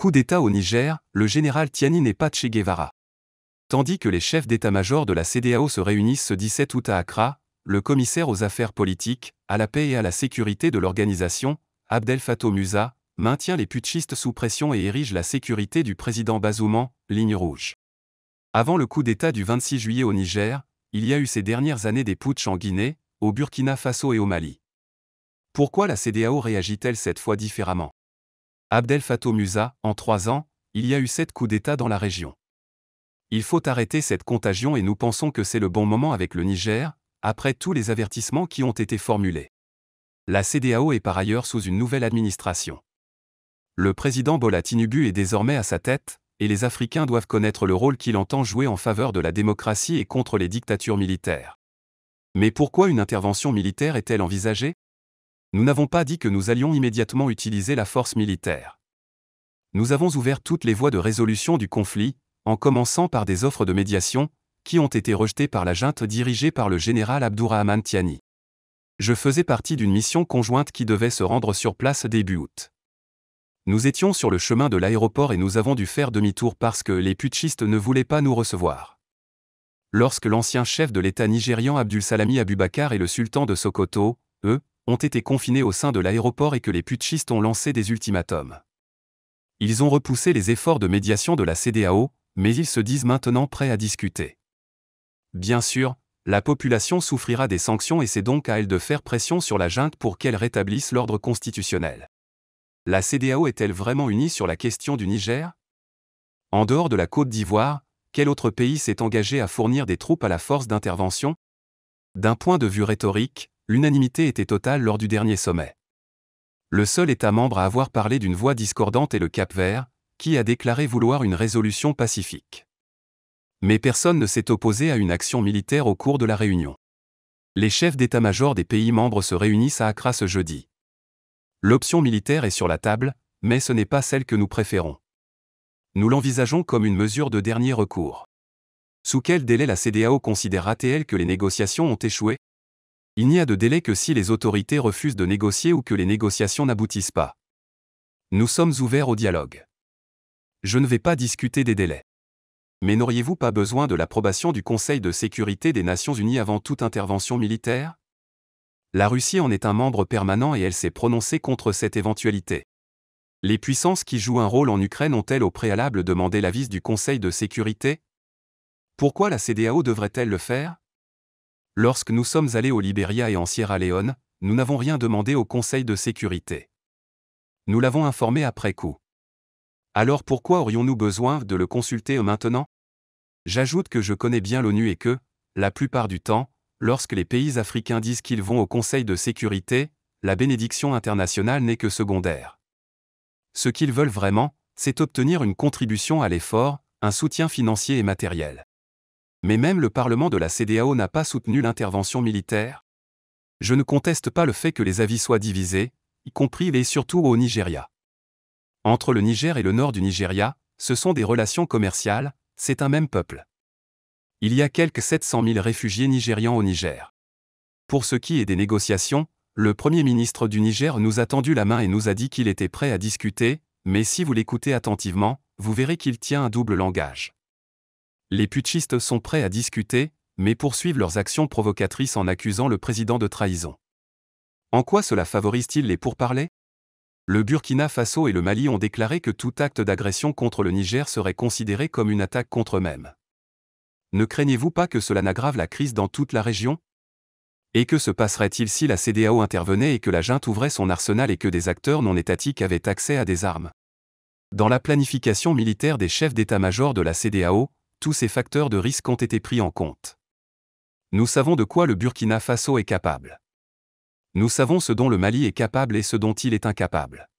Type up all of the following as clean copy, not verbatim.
Coup d'État au Niger, le général Tiani n'est pas Che Guevara. Tandis que les chefs d'état-major de la CEDEAO se réunissent ce 17 août à Accra, le commissaire aux affaires politiques, à la paix et à la sécurité de l'organisation, Abdel Fattah Musa, maintient les putschistes sous pression et érige la sécurité du président Bazoum en ligne rouge. Avant le coup d'État du 26 juillet au Niger, il y a eu ces dernières années des putschs en Guinée, au Burkina Faso et au Mali. Pourquoi la CEDEAO réagit-elle cette fois différemment? Abdel Fattah Musa, en 3 ans, il y a eu 7 coups d'État dans la région. Il faut arrêter cette contagion et nous pensons que c'est le bon moment avec le Niger, après tous les avertissements qui ont été formulés. La CEDEAO est par ailleurs sous une nouvelle administration. Le président Bola Tinubu est désormais à sa tête, et les Africains doivent connaître le rôle qu'il entend jouer en faveur de la démocratie et contre les dictatures militaires. Mais pourquoi une intervention militaire est-elle envisagée? Nous n'avons pas dit que nous allions immédiatement utiliser la force militaire. Nous avons ouvert toutes les voies de résolution du conflit, en commençant par des offres de médiation, qui ont été rejetées par la junte dirigée par le général Abdourahmane Tiani. Je faisais partie d'une mission conjointe qui devait se rendre sur place début août. Nous étions sur le chemin de l'aéroport et nous avons dû faire demi-tour parce que les putschistes ne voulaient pas nous recevoir. Lorsque l'ancien chef de l'État nigérian Abdulsalami Abubakar et le sultan de Sokoto, eux, ont été confinés au sein de l'aéroport et que les putschistes ont lancé des ultimatums. Ils ont repoussé les efforts de médiation de la CEDEAO, mais ils se disent maintenant prêts à discuter. Bien sûr, la population souffrira des sanctions et c'est donc à elle de faire pression sur la junte pour qu'elle rétablisse l'ordre constitutionnel. La CEDEAO est-elle vraiment unie sur la question du Niger? En dehors de la Côte d'Ivoire, quel autre pays s'est engagé à fournir des troupes à la force d'intervention? D'un point de vue rhétorique, l'unanimité était totale lors du dernier sommet. Le seul État membre à avoir parlé d'une voix discordante est le Cap-Vert, qui a déclaré vouloir une résolution pacifique. Mais personne ne s'est opposé à une action militaire au cours de la réunion. Les chefs d'état-major des pays membres se réunissent à Accra ce jeudi. L'option militaire est sur la table, mais ce n'est pas celle que nous préférons. Nous l'envisageons comme une mesure de dernier recours. Sous quel délai la CEDEAO considérera-t-elle que les négociations ont échoué? Il n'y a de délai que si les autorités refusent de négocier ou que les négociations n'aboutissent pas. Nous sommes ouverts au dialogue. Je ne vais pas discuter des délais. Mais n'auriez-vous pas besoin de l'approbation du Conseil de sécurité des Nations Unies avant toute intervention militaire? La Russie en est un membre permanent et elle s'est prononcée contre cette éventualité. Les puissances qui jouent un rôle en Ukraine ont-elles au préalable demandé l'avis du Conseil de sécurité? Pourquoi la CEDEAO devrait-elle le faire? Lorsque nous sommes allés au Libéria et en Sierra Leone, nous n'avons rien demandé au Conseil de sécurité. Nous l'avons informé après coup. Alors pourquoi aurions-nous besoin de le consulter maintenant? J'ajoute que je connais bien l'ONU et que, la plupart du temps, lorsque les pays africains disent qu'ils vont au Conseil de sécurité, la bénédiction internationale n'est que secondaire. Ce qu'ils veulent vraiment, c'est obtenir une contribution à l'effort, un soutien financier et matériel. Mais même le Parlement de la CEDEAO n'a pas soutenu l'intervention militaire. Je ne conteste pas le fait que les avis soient divisés, y compris et surtout au Nigeria. Entre le Niger et le nord du Nigeria, ce sont des relations commerciales, c'est un même peuple. Il y a quelques 700 000 réfugiés nigérians au Niger. Pour ce qui est des négociations, le Premier ministre du Niger nous a tendu la main et nous a dit qu'il était prêt à discuter, mais si vous l'écoutez attentivement, vous verrez qu'il tient un double langage. Les putschistes sont prêts à discuter, mais poursuivent leurs actions provocatrices en accusant le président de trahison. En quoi cela favorise-t-il les pourparlers? Le Burkina Faso et le Mali ont déclaré que tout acte d'agression contre le Niger serait considéré comme une attaque contre eux-mêmes. Ne craignez-vous pas que cela n'aggrave la crise dans toute la région? Et que se passerait-il si la CEDEAO intervenait et que la junte ouvrait son arsenal et que des acteurs non étatiques avaient accès à des armes? Dans la planification militaire des chefs d'état-major de la CEDEAO, tous ces facteurs de risque ont été pris en compte. Nous savons de quoi le Burkina Faso est capable. Nous savons ce dont le Mali est capable et ce dont il est incapable.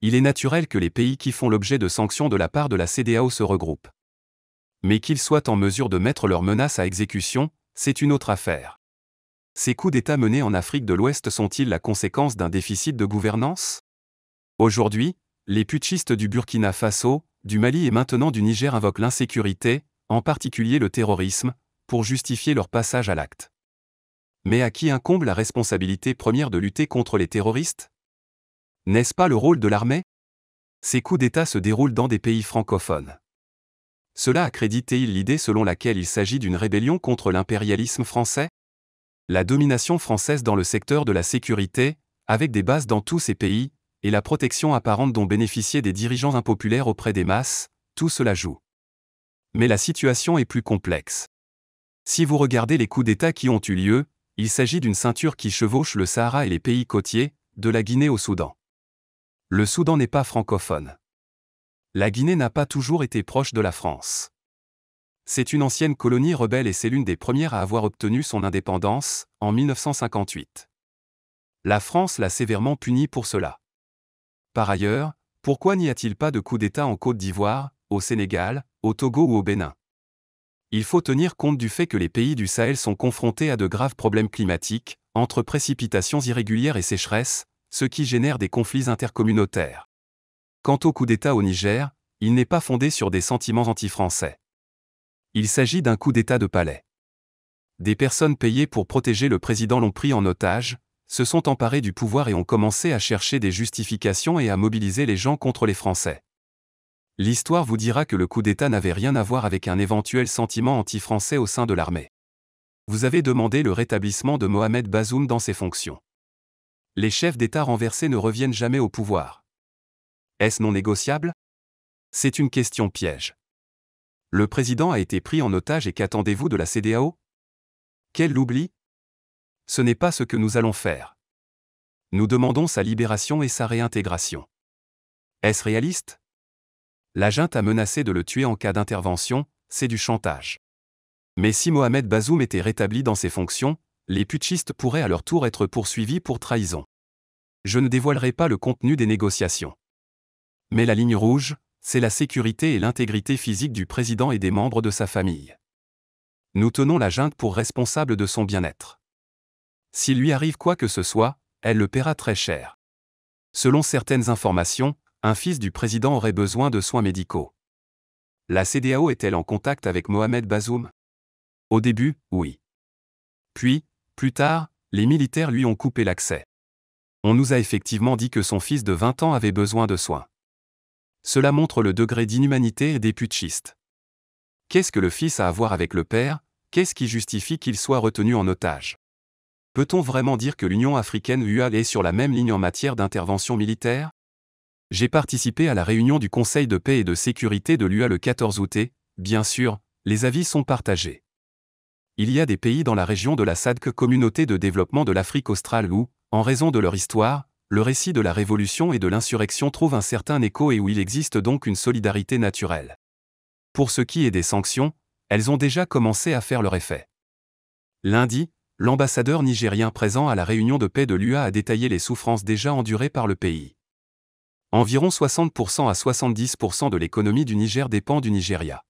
Il est naturel que les pays qui font l'objet de sanctions de la part de la CEDEAO se regroupent. Mais qu'ils soient en mesure de mettre leurs menaces à exécution, c'est une autre affaire. Ces coups d'État menés en Afrique de l'Ouest sont-ils la conséquence d'un déficit de gouvernance? Aujourd'hui, les putschistes du Burkina Faso, du Mali et maintenant du Niger invoquent l'insécurité, en particulier le terrorisme, pour justifier leur passage à l'acte. Mais à qui incombe la responsabilité première de lutter contre les terroristes? N'est-ce pas le rôle de l'armée? Ces coups d'État se déroulent dans des pays francophones. Cela accrédite-t-il l'idée selon laquelle il s'agit d'une rébellion contre l'impérialisme français? La domination française dans le secteur de la sécurité, avec des bases dans tous ces pays, et la protection apparente dont bénéficiaient des dirigeants impopulaires auprès des masses, tout cela joue. Mais la situation est plus complexe. Si vous regardez les coups d'État qui ont eu lieu, il s'agit d'une ceinture qui chevauche le Sahara et les pays côtiers, de la Guinée au Soudan. Le Soudan n'est pas francophone. La Guinée n'a pas toujours été proche de la France. C'est une ancienne colonie rebelle et c'est l'une des premières à avoir obtenu son indépendance, en 1958. La France l'a sévèrement punie pour cela. Par ailleurs, pourquoi n'y a-t-il pas de coup d'État en Côte d'Ivoire, au Sénégal, au Togo ou au Bénin? Il faut tenir compte du fait que les pays du Sahel sont confrontés à de graves problèmes climatiques, entre précipitations irrégulières et sécheresses, ce qui génère des conflits intercommunautaires. Quant au coup d'État au Niger, il n'est pas fondé sur des sentiments anti-français. Il s'agit d'un coup d'État de palais. Des personnes payées pour protéger le président l'ont pris en otage, se sont emparées du pouvoir et ont commencé à chercher des justifications et à mobiliser les gens contre les Français. L'histoire vous dira que le coup d'État n'avait rien à voir avec un éventuel sentiment anti-français au sein de l'armée. Vous avez demandé le rétablissement de Mohamed Bazoum dans ses fonctions. Les chefs d'État renversés ne reviennent jamais au pouvoir. Est-ce non négociable? C'est une question piège. Le président a été pris en otage et qu'attendez-vous de la CEDEAO? Qu'elle l'oublie? Ce n'est pas ce que nous allons faire. Nous demandons sa libération et sa réintégration. Est-ce réaliste? La junte a menacé de le tuer en cas d'intervention, c'est du chantage. Mais si Mohamed Bazoum était rétabli dans ses fonctions, les putschistes pourraient à leur tour être poursuivis pour trahison. Je ne dévoilerai pas le contenu des négociations. Mais la ligne rouge, c'est la sécurité et l'intégrité physique du président et des membres de sa famille. Nous tenons la junte pour responsable de son bien-être. S'il lui arrive quoi que ce soit, elle le paiera très cher. Selon certaines informations, un fils du président aurait besoin de soins médicaux. La CEDEAO est-elle en contact avec Mohamed Bazoum? Au début, oui. Puis, plus tard, les militaires lui ont coupé l'accès. On nous a effectivement dit que son fils de 20 ans avait besoin de soins. Cela montre le degré d'inhumanité des putschistes. Qu'est-ce que le fils a à voir avec le père? Qu'est-ce qui justifie qu'il soit retenu en otage? Peut-on vraiment dire que l'Union africaine (UA) est sur la même ligne en matière d'intervention militaire? J'ai participé à la réunion du Conseil de paix et de sécurité de l'UA le 14 août et, bien sûr, les avis sont partagés. Il y a des pays dans la région de la SADC, Communauté de développement de l'Afrique australe où, en raison de leur histoire, le récit de la révolution et de l'insurrection trouve un certain écho et où il existe donc une solidarité naturelle. Pour ce qui est des sanctions, elles ont déjà commencé à faire leur effet. Lundi, l'ambassadeur nigérien présent à la réunion de paix de l'UA a détaillé les souffrances déjà endurées par le pays. Environ 60% à 70% de l'économie du Niger dépend du Nigeria.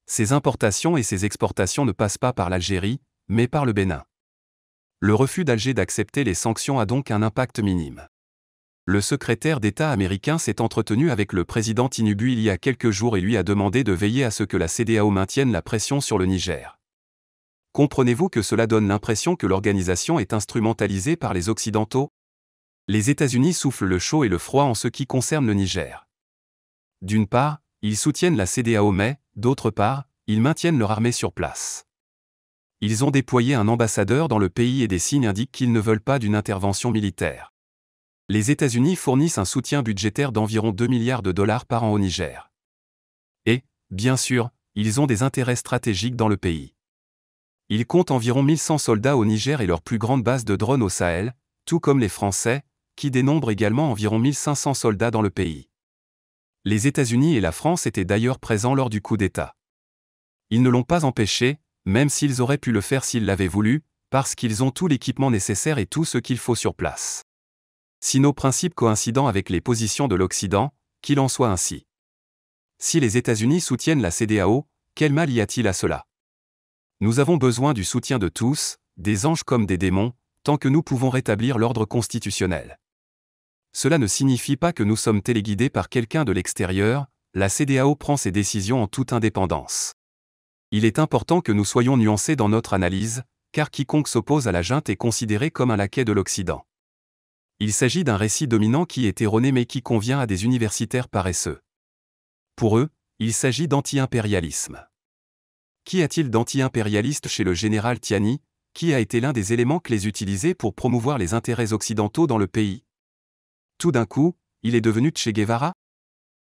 Ses importations et ses exportations ne passent pas par l'Algérie, mais par le Bénin. Le refus d'Alger d'accepter les sanctions a donc un impact minime. Le secrétaire d'État américain s'est entretenu avec le président Tinubu il y a quelques jours et lui a demandé de veiller à ce que la CEDEAO maintienne la pression sur le Niger. Comprenez-vous que cela donne l'impression que l'organisation est instrumentalisée par les Occidentaux? Les États-Unis soufflent le chaud et le froid en ce qui concerne le Niger. D'une part, ils soutiennent la CEDEAO mais, d'autre part, ils maintiennent leur armée sur place. Ils ont déployé un ambassadeur dans le pays et des signes indiquent qu'ils ne veulent pas d'une intervention militaire. Les États-Unis fournissent un soutien budgétaire d'environ 2 milliards de dollars par an au Niger. Et, bien sûr, ils ont des intérêts stratégiques dans le pays. Ils comptent environ 1100 soldats au Niger et leur plus grande base de drones au Sahel, tout comme les Français, qui dénombrent également environ 1500 soldats dans le pays. Les États-Unis et la France étaient d'ailleurs présents lors du coup d'État. Ils ne l'ont pas empêché, même s'ils auraient pu le faire s'ils l'avaient voulu, parce qu'ils ont tout l'équipement nécessaire et tout ce qu'il faut sur place. Si nos principes coïncident avec les positions de l'Occident, qu'il en soit ainsi. Si les États-Unis soutiennent la CEDEAO, quel mal y a-t-il à cela? Nous avons besoin du soutien de tous, des anges comme des démons, tant que nous pouvons rétablir l'ordre constitutionnel. Cela ne signifie pas que nous sommes téléguidés par quelqu'un de l'extérieur, la CEDEAO prend ses décisions en toute indépendance. Il est important que nous soyons nuancés dans notre analyse, car quiconque s'oppose à la junte est considéré comme un laquais de l'Occident. Il s'agit d'un récit dominant qui est erroné mais qui convient à des universitaires paresseux. Pour eux, il s'agit d'anti-impérialisme. Qu'y a-t-il d'anti-impérialiste chez le général Tiani, qui a été l'un des éléments clés utilisés pour promouvoir les intérêts occidentaux dans le pays? Tout d'un coup, il est devenu Che Guevara?